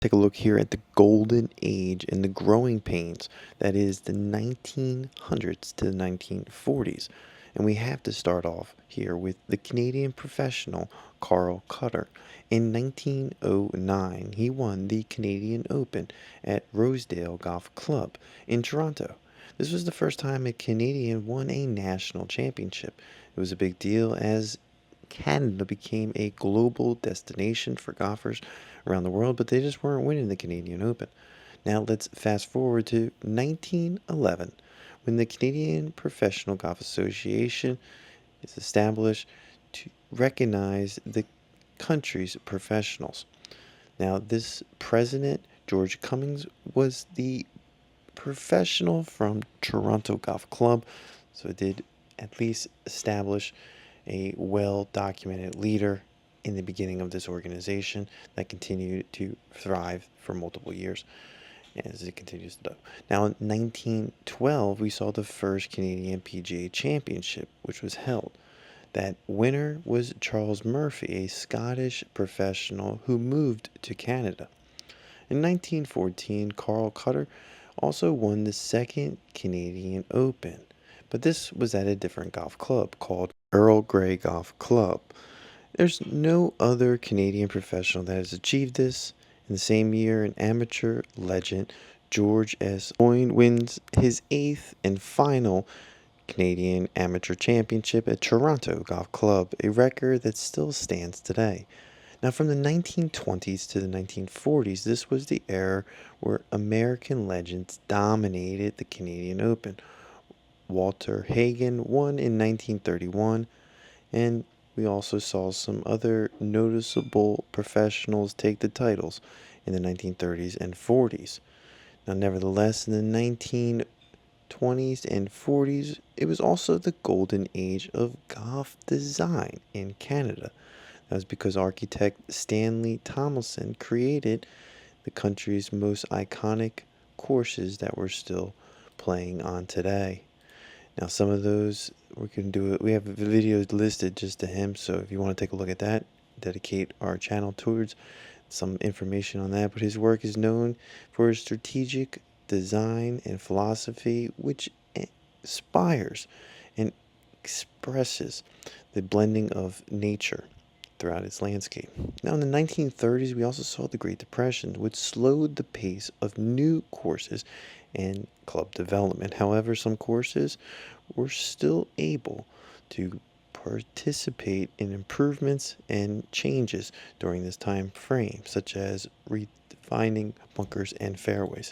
Take a look here at the golden age and the growing pains, that is the 1900s to the 1940s. And we have to start off here with the Canadian professional Karl Keffer. In 1909, he won the Canadian Open at Rosedale Golf Club in Toronto. This was the first time a Canadian won a national championship. It was a big deal as Canada became a global destination for golfers around the world, but they just weren't winning the Canadian Open. Now let's fast forward to 1911 when the Canadian Professional Golf Association is established to recognize the country's professionals. Now, this president, George Cummings, was the professional from Toronto Golf Club, so it did at least establish a well-documented leader in the beginning of this organization that continued to thrive for multiple years as it continues to do. Now, in 1912, we saw the first Canadian PGA Championship, which was held. That winner was Charles Murphy, a Scottish professional who moved to Canada. In 1914, Karl Keffer also won the second Canadian Open, but this was at a different golf club called Earl Grey Golf Club. There's no other Canadian professional that has achieved this. In the same year, an amateur legend, George S. Lyon, wins his 8th and final Canadian Amateur Championship at Toronto Golf Club, a record that still stands today. Now, from the 1920s to the 1940s, this was the era where American legends dominated the Canadian Open. Walter Hagen won in 1931, and we also saw some other noticeable professionals take the titles in the 1930s and 40s. Now, nevertheless, in the 1920s and 40s, it was also the golden age of golf design in Canada. That was because architect Stanley Thompson created the country's most iconic courses that we're still playing on today. Now, some of those we can do it. We have videos listed just to him, so if you want to take a look at that, dedicate our channel towards some information on that. But his work is known for his strategic design and philosophy, which inspires and expresses the blending of nature throughout its landscape. Now, in the 1930s, we also saw the Great Depression, which slowed the pace of new courses and club development. However, some courses were still able to participate in improvements and changes during this time frame, such as redefining bunkers and fairways.